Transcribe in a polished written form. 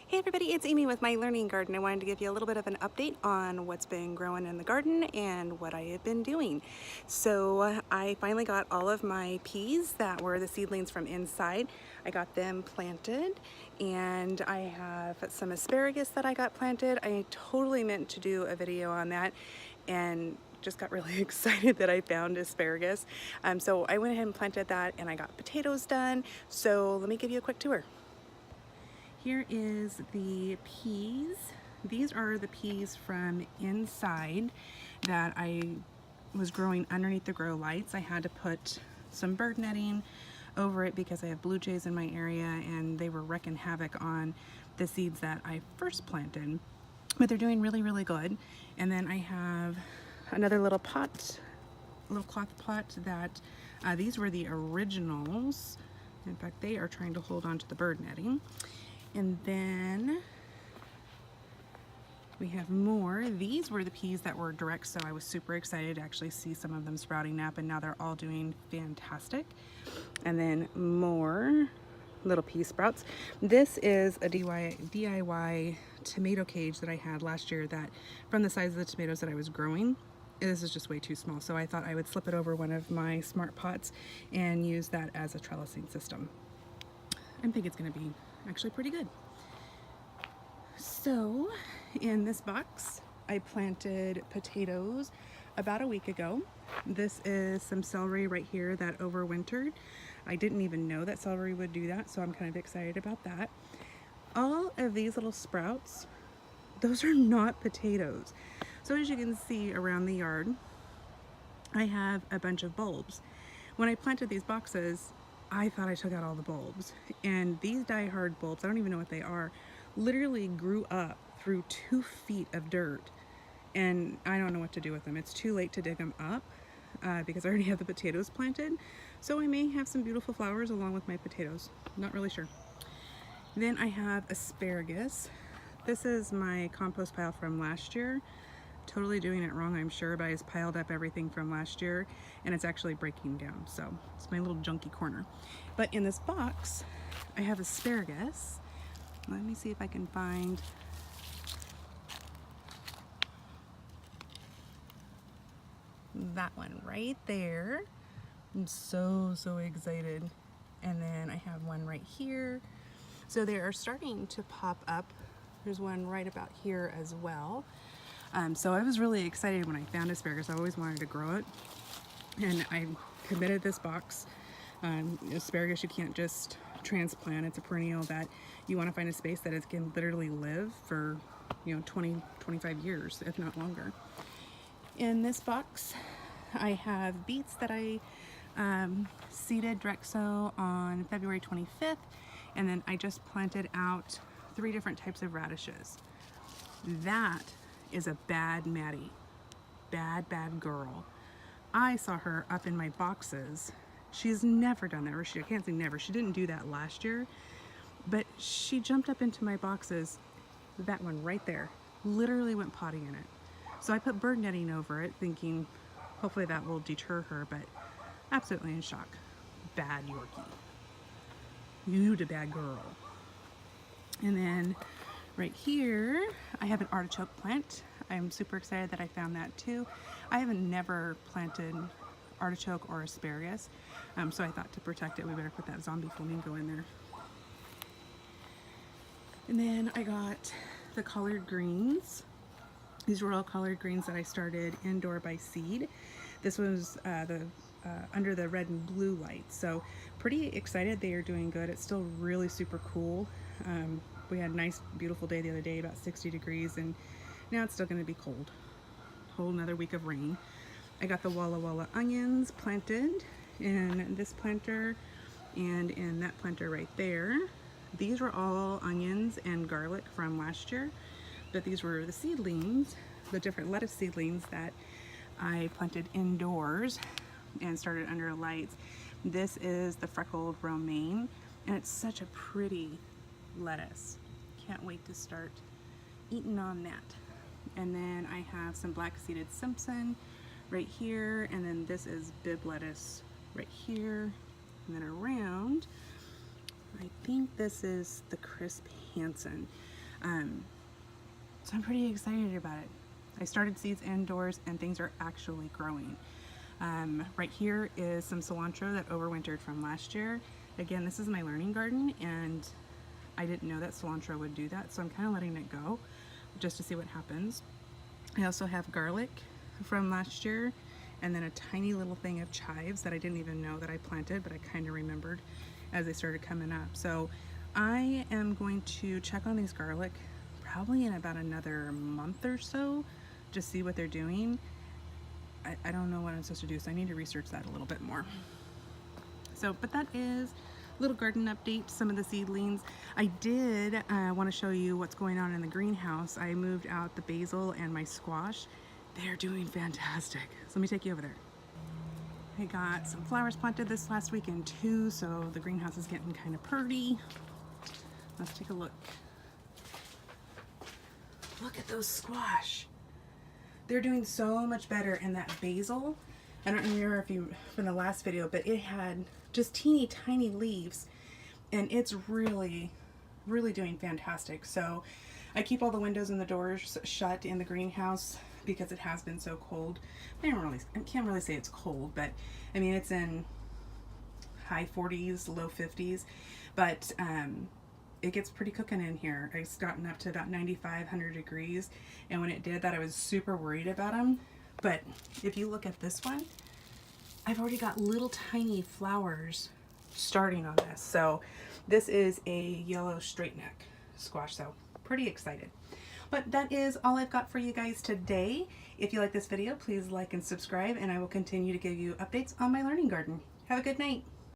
Hey everybody, it's Amy with My Learning Garden. I wanted to give you a little bit of an update on what's been growing in the garden and what I have been doing. So I finally got all of my peas that were the seedlings from inside. I got them planted, and I have some asparagus that I got planted. I totally meant to do a video on that and just got really excited that I found asparagus. So I went ahead and planted that, and I got potatoes done. So let me give you a quick tour. Here is the peas. These are the peas from inside that I was growing underneath the grow lights. I had to put some bird netting over it because I have blue jays in my area and they were wrecking havoc on the seeds that I first planted. But they're doing really, really good. And then I have another little pot, little cloth pot that these were the originals. In fact, they are trying to hold on to the bird netting. And then we have more. These were the peas that were direct, so I was super excited to actually see some of them sprouting up, and now they're all doing fantastic. And then more little pea sprouts. This is a DIY tomato cage that I had last year that from the size of the tomatoes that I was growing, this is just way too small, so I thought I would slip it over one of my smart pots and use that as a trellising system. I think it's going to be actually pretty good. So in this box I planted potatoes about a week ago. This is some celery right here that overwintered. I didn't even know that celery would do that, so I'm kind of excited about that. All of these little sprouts, those are not potatoes. So as you can see around the yard, I have a bunch of bulbs. When I planted these boxes, I thought I took out all the bulbs, and these die-hard bulbs, I don't even know what they are, literally grew up through 2 feet of dirt, and I don't know what to do with them. It's too late to dig them up because I already have the potatoes planted, so I may have some beautiful flowers along with my potatoes. Not really sure. Then I have asparagus. This is my compost pile from last year. Totally doing it wrong, I'm sure, but I just piled up everything from last year and it's actually breaking down, so it's my little junky corner. But in this box I have asparagus. Let me see if I can find that one right there. I'm so excited. And then I have one right here. So they are starting to pop up. There's one right about here as well. So I was really excited when I found asparagus. I always wanted to grow it, and I committed this box. Asparagus you can't just transplant. It's a perennial that you want to find a space that it can literally live for 20-25 years, if not longer. In this box I have beets that I seeded direct sow on February 25th, and then I just planted out 3 different types of radishes. That is a bad Maddie. Bad girl. I saw her up in my boxes. She's never done that, or I can't say never. She didn't do that last year, but she jumped up into my boxes. That one right there literally went potty in it. So I put bird netting over it thinking hopefully that will deter her, but absolutely in shock. Bad Yorkie. You the bad girl. And then right here, I have an artichoke plant. I'm super excited that I found that too. I haven't never planted artichoke or asparagus, so I thought to protect it, we better put that zombie flamingo in there. And then I got the collard greens. These were all collard greens that I started indoor by seed. This was under the red and blue light, so pretty excited. They are doing good. It's still really super cool. We had a nice beautiful day the other day, about 60 degrees, and now it's still going to be cold. Whole another week of rain. I got the Walla Walla onions planted in this planter and in that planter right there. These were all onions and garlic from last year, but these were the seedlings, the different lettuce seedlings that I planted indoors and started under lights. This is the freckled romaine, and it's such a pretty lettuce. Can't wait to start eating on that. And then I have some black seeded Simpson right here, and then this is bib lettuce right here, and then around I think this is the crisp Hansen. So I'm pretty excited about it. I started seeds indoors and things are actually growing. Right here is some cilantro that overwintered from last year. Again, this is my learning garden and I didn't know that cilantro would do that, so I'm kind of letting it go just to see what happens. I also have garlic from last year and then a tiny little thing of chives that I didn't even know that I planted, but I kind of remembered as they started coming up. So I am going to check on these garlic probably in about another month or so to see what they're doing. I don't know what I'm supposed to do, so I need to research that a little bit more. So, but that is a little garden update, some of the seedlings. I did want to show you what's going on in the greenhouse. I moved out the basil and my squash. They're doing fantastic. So let me take you over there. I got some flowers planted this last weekend too, so the greenhouse is getting kind of pretty. Let's take a look. Look at those squash. They're doing so much better, and that basil, I don't remember if you from the last video, but it had just teeny tiny leaves and it's really doing fantastic. So I keep all the windows and the doors shut in the greenhouse because it has been so cold. I can't really say it's cold, but I mean it's in high 40s, low 50s, but it gets pretty cooking in here. It's gotten up to about 95-100 degrees, and when it did that I was super worried about them. But if you look at this one, I've already got little tiny flowers starting on this. So this is a yellow straight neck squash, so pretty excited. But that is all I've got for you guys today. If you like this video, please like and subscribe, and I will continue to give you updates on my learning garden. Have a good night.